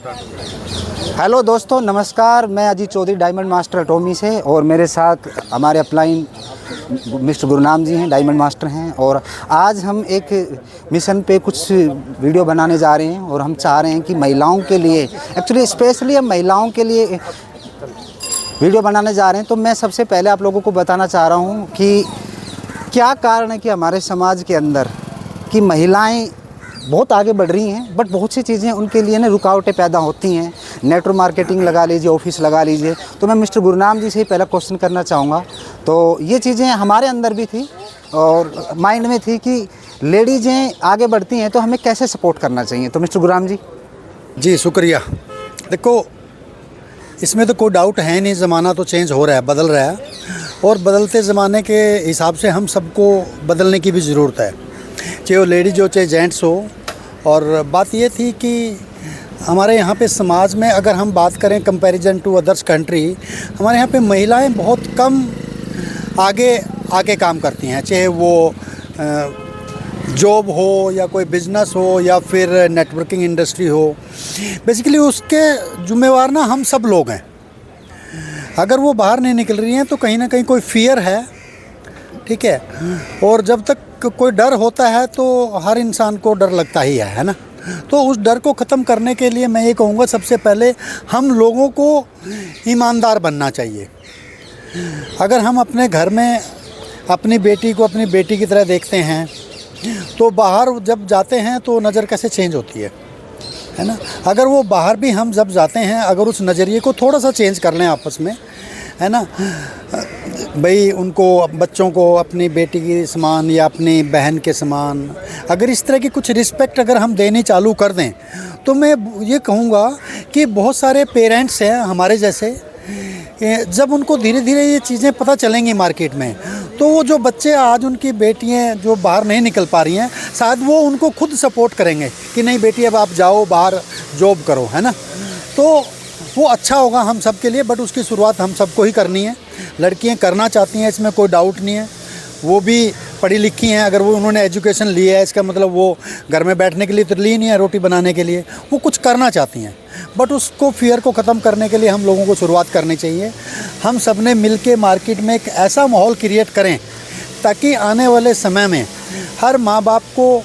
Hello दोस्तों, नमस्कार। मैं अजीत चौधरी, डायमंड मास्टर अटोमी से, और मेरे साथ हमारे अपलाइन मिस्टर गुरनाम जी हैं, डायमंड मास्टर हैं। और आज हम एक मिशन पे कुछ वीडियो बनाने जा रहे हैं और हम चाह रहे हैं कि महिलाओं के लिए, एक्चुअली स्पेशली हम महिलाओं के लिए वीडियो बनाने जा रहे हैं। तो मैं सबसे पहले आप लोगों को बताना चाह रहा हूँ कि क्या कारण है कि हमारे समाज के अंदर कि महिलाएं बहुत आगे बढ़ रही हैं, बट बहुत सी चीज़ें उनके लिए ना रुकावटें पैदा होती हैं। नेटवर्क मार्केटिंग लगा लीजिए, ऑफिस लगा लीजिए। तो मैं मिस्टर गुरनाम जी से ही पहला क्वेश्चन करना चाहूँगा। तो ये चीज़ें हमारे अंदर भी थी और माइंड में थी कि लेडीज़ें आगे बढ़ती हैं तो हमें कैसे सपोर्ट करना चाहिए। तो मिस्टर गुरनाम जी। जी शुक्रिया। देखो, इसमें तो कोई डाउट है नहीं, ज़माना तो चेंज हो रहा है, बदल रहा है, और बदलते ज़माने के हिसाब से हम सबको बदलने की भी ज़रूरत है, चाहे वो लेडीज हो चाहे जेंट्स हो। और बात ये थी कि हमारे यहाँ पे समाज में अगर हम बात करें कंपैरिजन टू अदर्स कंट्री, हमारे यहाँ पे महिलाएं बहुत कम आगे काम करती हैं, चाहे वो जॉब हो या कोई बिज़नेस हो या फिर नेटवर्किंग इंडस्ट्री हो। बेसिकली उसके ज़िम्मेवार ना हम सब लोग हैं। अगर वो बाहर नहीं निकल रही हैं तो कहीं ना कहीं कोई फियर है, ठीक है। और जब तक कोई डर होता है तो हर इंसान को डर लगता ही है ना। तो उस डर को ख़त्म करने के लिए मैं ये कहूँगा, सबसे पहले हम लोगों को ईमानदार बनना चाहिए। अगर हम अपने घर में अपनी बेटी को अपनी बेटी की तरह देखते हैं तो बाहर जब जाते हैं तो नज़र कैसे चेंज होती है ना। अगर वो बाहर भी हम जब जाते हैं, अगर उस नज़रिए को थोड़ा सा चेंज कर लें आपस में, है ना, भाई उनको, बच्चों को अपनी बेटी के समान या अपनी बहन के समान अगर इस तरह की कुछ रिस्पेक्ट अगर हम देनी चालू कर दें, तो मैं ये कहूँगा कि बहुत सारे पेरेंट्स हैं हमारे जैसे, जब उनको धीरे धीरे ये चीज़ें पता चलेंगी मार्केट में, तो वो जो बच्चे आज उनकी बेटियाँ जो बाहर नहीं निकल पा रही हैं, शायद वो उनको खुद सपोर्ट करेंगे कि नहीं बेटी अब आप जाओ बाहर जॉब करो, है ना। तो वो अच्छा होगा हम सब के लिए, बट उसकी शुरुआत हम सबको ही करनी है। लड़कियां करना चाहती हैं, इसमें कोई डाउट नहीं है, वो भी पढ़ी लिखी हैं। अगर वो उन्होंने एजुकेशन ली है, इसका मतलब वो घर में बैठने के लिए तो ली नहीं है, रोटी बनाने के लिए वो कुछ करना चाहती हैं। बट उसको फियर को ख़त्म करने के लिए हम लोगों को शुरुआत करनी चाहिए। हम सब ने मिल के मार्केट में एक ऐसा माहौल क्रिएट करें ताकि आने वाले समय में हर माँ बाप को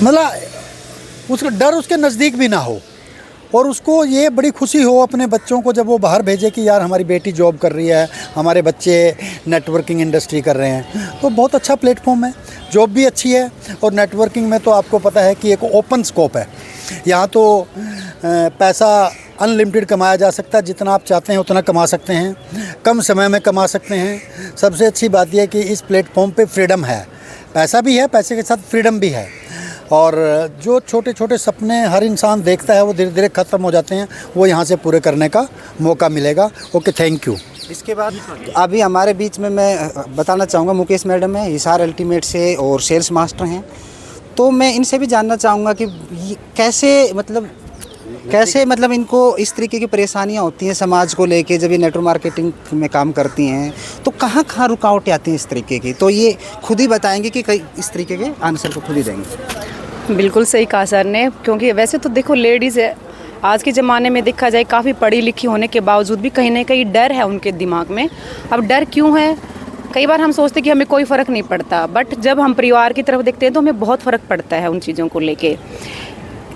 मतलब उसका डर उसके नज़दीक भी ना हो, और उसको ये बड़ी खुशी हो अपने बच्चों को जब वो बाहर भेजे कि यार हमारी बेटी जॉब कर रही है, हमारे बच्चे नेटवर्किंग इंडस्ट्री कर रहे हैं। तो बहुत अच्छा प्लेटफॉर्म है, जॉब भी अच्छी है, और नेटवर्किंग में तो आपको पता है कि एक ओपन स्कोप है। यहाँ तो पैसा अनलिमिटेड कमाया जा सकता है, जितना आप चाहते हैं उतना कमा सकते हैं, कम समय में कमा सकते हैं। सबसे अच्छी बात यह है कि इस प्लेटफॉर्म पे फ्रीडम है, पैसा भी है, पैसे के साथ फ्रीडम भी है। और जो छोटे छोटे सपने हर इंसान देखता है वो धीरे धीरे ख़त्म हो जाते हैं, वो यहाँ से पूरे करने का मौका मिलेगा। Okay, thank you. इसके बाद अभी हमारे बीच में मैं बताना चाहूँगा, मुकेश मैडम है, हिसार अल्टीमेट से और सेल्स मास्टर हैं। तो मैं इनसे भी जानना चाहूँगा कि कैसे मतलब इनको इस तरीके की परेशानियाँ होती हैं समाज को लेके, जब ये नेटवर्क मार्केटिंग में काम करती हैं तो कहाँ कहाँ रुकावटें आती हैं इस तरीके की। तो ये खुद ही बताएंगे कि कई इस तरीके के आंसर को खुद ही देंगे। बिल्कुल सही कहा सर ने, क्योंकि वैसे तो देखो लेडीज़ है आज के ज़माने में देखा जाए काफ़ी पढ़ी लिखी होने के बावजूद भी कहीं ना कहीं डर है उनके दिमाग में। अब डर क्यों है? कई बार हम सोचते कि हमें कोई फ़र्क नहीं पड़ता, बट जब हम परिवार की तरफ देखते हैं तो हमें बहुत फ़र्क पड़ता है उन चीज़ों को लेके।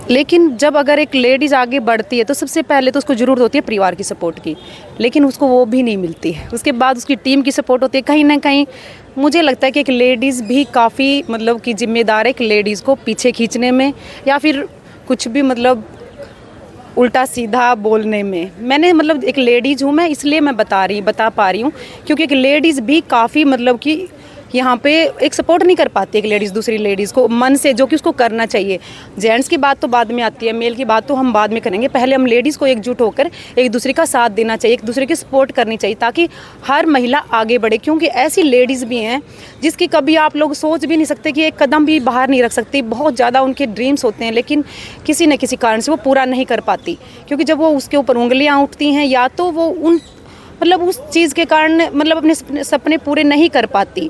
लेकिन जब अगर एक लेडीज़ आगे बढ़ती है तो सबसे पहले तो उसको ज़रूरत होती है परिवार की सपोर्ट की, लेकिन उसको वो भी नहीं मिलती है। उसके बाद उसकी टीम की सपोर्ट होती है। कहीं ना कहीं मुझे लगता है कि एक लेडीज़ भी काफ़ी मतलब कि जिम्मेदार है एक लेडीज़ को पीछे खींचने में, या फिर कुछ भी मतलब उल्टा सीधा बोलने में। मैंने मतलब एक लेडीज़ हूँ मैं, इसलिए मैं बता पा रही हूँ, क्योंकि एक लेडीज़ भी काफ़ी मतलब कि यहाँ पे एक सपोर्ट नहीं कर पाती एक लेडीज़ दूसरी लेडीज़ को मन से, जो कि उसको करना चाहिए। जेंट्स की बात तो बाद में आती है, मेल की बात तो हम बाद में करेंगे। पहले हम लेडीज़ को एकजुट होकर एक दूसरे का साथ देना चाहिए, एक दूसरे की सपोर्ट करनी चाहिए, ताकि हर महिला आगे बढ़े। क्योंकि ऐसी लेडीज़ भी हैं जिसकी कभी आप लोग सोच भी नहीं सकते कि एक कदम भी बाहर नहीं रख सकती। बहुत ज़्यादा उनके ड्रीम्स होते हैं, लेकिन किसी न किसी कारण से वो पूरा नहीं कर पाती, क्योंकि जब वो उसके ऊपर उंगलियाँ उठती हैं या तो वो उस चीज़ के कारण मतलब अपने सपने पूरे नहीं कर पाती।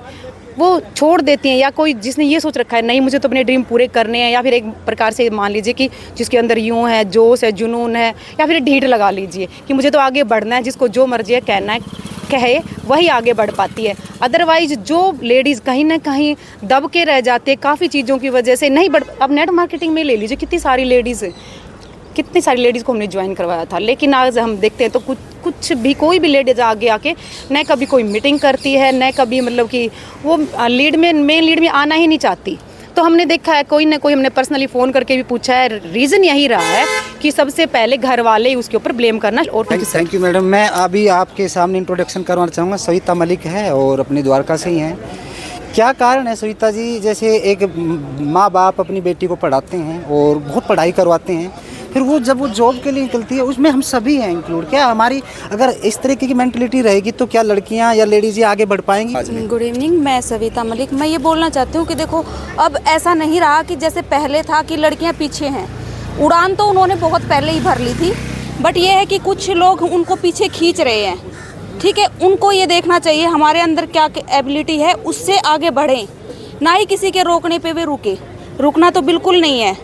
वो छोड़ देती हैं, या कोई जिसने ये सोच रखा है नहीं मुझे तो अपने ड्रीम पूरे करने हैं, या फिर एक प्रकार से मान लीजिए कि जिसके अंदर यूँ है, जोश है, जुनून है, या फिर ढीठ लगा लीजिए कि मुझे तो आगे बढ़ना है, जिसको जो मर्जी है कहना है कहे वही आगे बढ़ पाती है। अदरवाइज जो लेडीज़ कहीं ना कहीं दब के रह जाते हैं काफ़ी चीज़ों की वजह से, नहीं बढ़। अब नेट मार्केटिंग में ले लीजिए कितनी सारी लेडीज़ को हमने ज्वाइन करवाया था, लेकिन आज हम देखते हैं तो कुछ भी कोई भी लेडीज़ आगे आके न कभी कोई मीटिंग करती है, न कभी मतलब कि वो मेन लीड में आना ही नहीं चाहती। तो हमने देखा है कोई ना कोई, हमने पर्सनली फ़ोन करके भी पूछा है, रीज़न यही रहा है कि सबसे पहले घर वाले ही उसके ऊपर ब्लेम करना। और थैंक यू मैडम। मैं अभी आपके सामने इंट्रोडक्शन करवाना चाहूँगा। सविता मलिक है और अपनी द्वारका से ही हैं। क्या कारण है सविता जी, जैसे एक माँ बाप अपनी बेटी को पढ़ाते हैं और बहुत पढ़ाई करवाते हैं, फिर वो जब वो जॉब के लिए निकलती है उसमें हम सभी हैं इंक्लूड, क्या हमारी अगर इस तरीके की मेंटलिटी रहेगी तो क्या लड़कियां या लेडीज़ आगे बढ़ पाएंगी? गुड इवनिंग, मैं सविता मलिक। मैं ये बोलना चाहती हूँ कि देखो अब ऐसा नहीं रहा कि जैसे पहले था कि लड़कियाँ पीछे हैं। उड़ान तो उन्होंने बहुत पहले ही भर ली थी, बट ये है कि कुछ लोग उनको पीछे खींच रहे हैं। ठीक है, उनको ये देखना चाहिए हमारे अंदर क्या एबिलिटी है, उससे आगे बढ़ें, ना ही किसी के रोकने पे वे रुकना तो बिल्कुल नहीं है।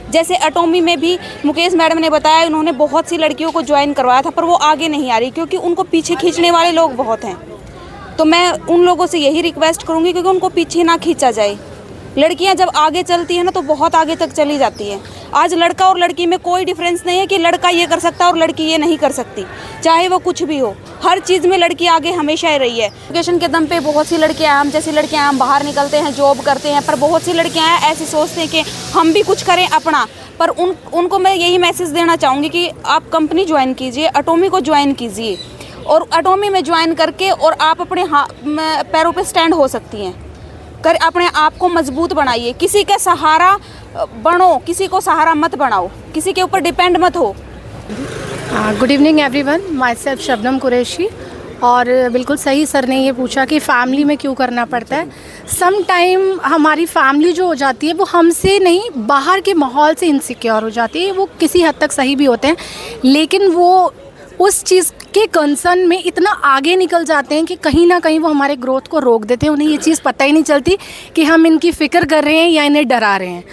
जैसे एटॉमी में भी मुकेश मैडम ने बताया, उन्होंने बहुत सी लड़कियों को ज्वाइन करवाया था, पर वो आगे नहीं आ रही क्योंकि उनको पीछे खींचने वाले लोग बहुत हैं। तो मैं उन लोगों से यही रिक्वेस्ट करूँगी क्योंकि उनको पीछे ना खींचा जाए। लड़कियां जब आगे चलती हैं ना तो बहुत आगे तक चली जाती हैं। आज लड़का और लड़की में कोई डिफरेंस नहीं है कि लड़का ये कर सकता है और लड़की ये नहीं कर सकती, चाहे वो कुछ भी हो। हर चीज़ में लड़की आगे हमेशा ही रही है। एजुकेशन के दम पे बहुत सी लड़कियां, हम जैसी लड़कियां, हम बाहर निकलते हैं, जॉब करते हैं, पर बहुत सी लड़कियां ऐसी सोचते हैं कि हम भी कुछ करें अपना। पर उनको मैं यही मैसेज देना चाहूँगी कि आप कंपनी ज्वाइन कीजिए, एटॉमी को ज्वाइन कीजिए, और एटॉमी में ज्वाइन करके और आप अपने पैरों पे स्टैंड हो सकती हैं। कर अपने आप को मजबूत बनाइए, किसी का सहारा बनो, किसी को सहारा मत बनाओ, किसी के ऊपर डिपेंड मत हो। Good evening everyone, my self Shabnam Qureshi. और बिल्कुल सही सर ने ये पूछा कि फैमिली में क्यों करना पड़ता है। सम टाइम हमारी फैमिली जो हो जाती है वो हमसे नहीं, बाहर के माहौल से इनसिक्योर हो जाती है। वो किसी हद तक सही भी होते हैं, लेकिन वो उस चीज़ के कंसर्न में इतना आगे निकल जाते हैं कि कहीं ना कहीं वो हमारे ग्रोथ को रोक देते हैं। उन्हें ये चीज़ पता ही नहीं चलती कि हम इनकी फ़िक्र कर रहे हैं या इन्हें डरा रहे हैं।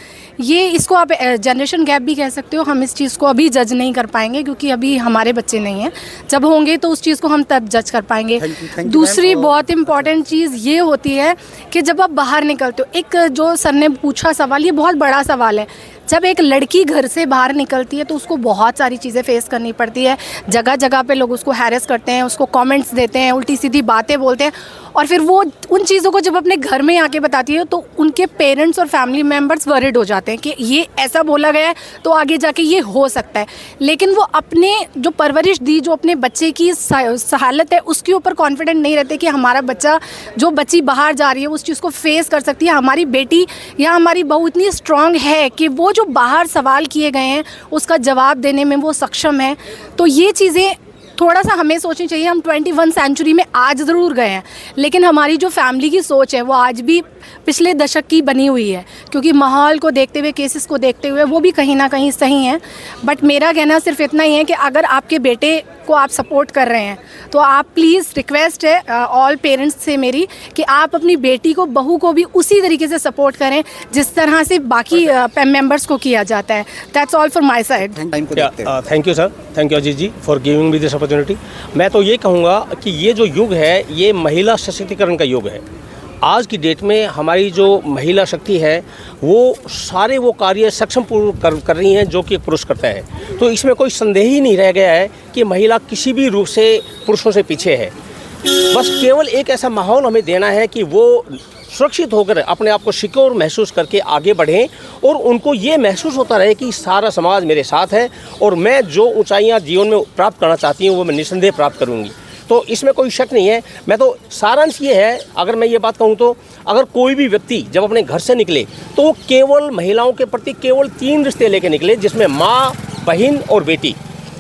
ये इसको आप जनरेशन गैप भी कह सकते हो। हम इस चीज़ को अभी जज नहीं कर पाएंगे क्योंकि अभी हमारे बच्चे नहीं हैं। जब होंगे तो उस चीज़ को हम तब जज कर पाएंगे। दूसरी बहुत इम्पॉर्टेंट चीज़ ये होती है कि जब आप बाहर निकलते हो, एक जो सर ने पूछा सवाल, ये बहुत बड़ा सवाल है। जब एक लड़की घर से बाहर निकलती है तो उसको बहुत सारी चीज़ें फेस करनी पड़ती है। जगह जगह पे लोग उसको हैरेस करते हैं, उसको कमेंट्स देते हैं, उल्टी सीधी बातें बोलते हैं, और फिर वो उन चीज़ों को जब अपने घर में आके बताती है तो उनके पेरेंट्स और फैमिली मेम्बर्स वरिड हो जाते हैं कि ये ऐसा बोला गया है तो आगे जाके ये हो सकता है। लेकिन वो अपने जो परवरिश दी, जो अपने बच्चे की हालत है, उसके ऊपर कॉन्फिडेंट नहीं रहते कि हमारा बच्चा, जो बच्ची बाहर जा रही है उस चीज़ को फेस कर सकती है। हमारी बेटी या हमारी बहू इतनी स्ट्रांग है कि वो जो बाहर सवाल किए गए हैं उसका जवाब देने में वो सक्षम है। तो ये चीज़ें थोड़ा सा हमें सोचनी चाहिए। हम 21 सेंचुरी में आज ज़रूर गए हैं, लेकिन हमारी जो फैमिली की सोच है वो आज भी पिछले दशक की बनी हुई है, क्योंकि माहौल को देखते हुए, केसेस को देखते हुए वो भी कहीं ना कहीं सही हैं। बट मेरा कहना सिर्फ इतना ही है कि अगर आपके बेटे को आप सपोर्ट कर रहे हैं तो आप प्लीज़, रिक्वेस्ट है ऑल पेरेंट्स से मेरी, कि आप अपनी बेटी को, बहू को भी उसी तरीके से सपोर्ट करें जिस तरह से बाकी मेंबर्स को किया जाता है। That's all for my side. Thank you sir, thank you Ajit ji for giving me this opportunity. मैं तो ये कहूँगा कि ये जो युग है ये महिला सशक्तिकरण का युग है। आज की डेट में हमारी जो महिला शक्ति है वो सारे वो कार्य सक्षम पूर्ण कर रही हैं जो कि एक पुरुष करता है। तो इसमें कोई संदेह ही नहीं रह गया है कि महिला किसी भी रूप से पुरुषों से पीछे है। बस केवल एक ऐसा माहौल हमें देना है कि वो सुरक्षित होकर अपने आप को सिक्योर महसूस करके आगे बढ़ें, और उनको ये महसूस होता रहे कि सारा समाज मेरे साथ है और मैं जो ऊंचाइयां जीवन में प्राप्त करना चाहती हूँ वो मैं निसंदेह प्राप्त करूँगी। तो इसमें कोई शक नहीं है। मैं तो सारांश ये है, अगर मैं ये बात कहूँ तो अगर कोई भी व्यक्ति जब अपने घर से निकले तो वो केवल महिलाओं के प्रति केवल 3 रिश्ते लेके निकले, जिसमें माँ, बहन और बेटी।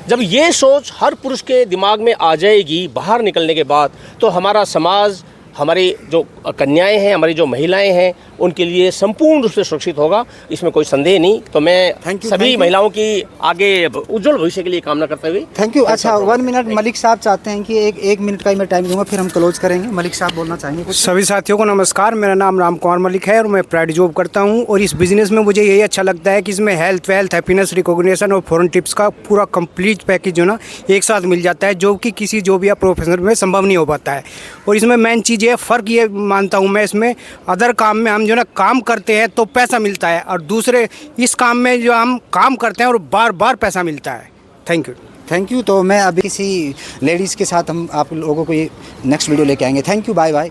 जब ये सोच हर पुरुष के दिमाग में आ जाएगी बाहर निकलने के बाद, तो हमारा समाज, हमारी जो कन्याएं हैं, हमारी जो महिलाएं हैं, उनके लिए संपूर्ण रूप से सुरक्षित होगा, इसमें कोई संदेह नहीं। तो मैं Thank you, सभी thank you. महिलाओं की आगे उज्जवल भविष्य के लिए कामना करते हुए थैंक यू। अच्छा 1 मिनट, मलिक साहब चाहते हैं कि एक मिनट का ही मैं टाइम दूंगा, फिर हम क्लोज करेंगे। मलिक साहब बोलना चाहेंगे कुछ? सभी साथियों को नमस्कार। मेरा नाम राम कुमार मलिक है और मैं प्राइड जॉब करता हूं। और इस बिज़नेस में मुझे यही अच्छा लगता है कि इसमें हेल्थ, वेल्थ, हैप्पीनेस, रिकॉग्निशन और फॉरेन टिप्स का पूरा कंप्लीट पैकेज जो ना एक साथ मिल जाता है, जो कि किसी जॉब या प्रोफेशनल में संभव नहीं हो पाता है। और इसमें मेन चीज़ ये फ़र्क ये मानता हूँ मैं, इसमें अदर काम में हम जो ना काम करते हैं तो पैसा मिलता है, और दूसरे इस काम में जो हम काम करते हैं और बार बार पैसा मिलता है। Thank you. तो मैं अभी किसी लेडीज़ के साथ हम आप लोगों को ये नेक्स्ट वीडियो लेके आएंगे। Thank you, bye bye.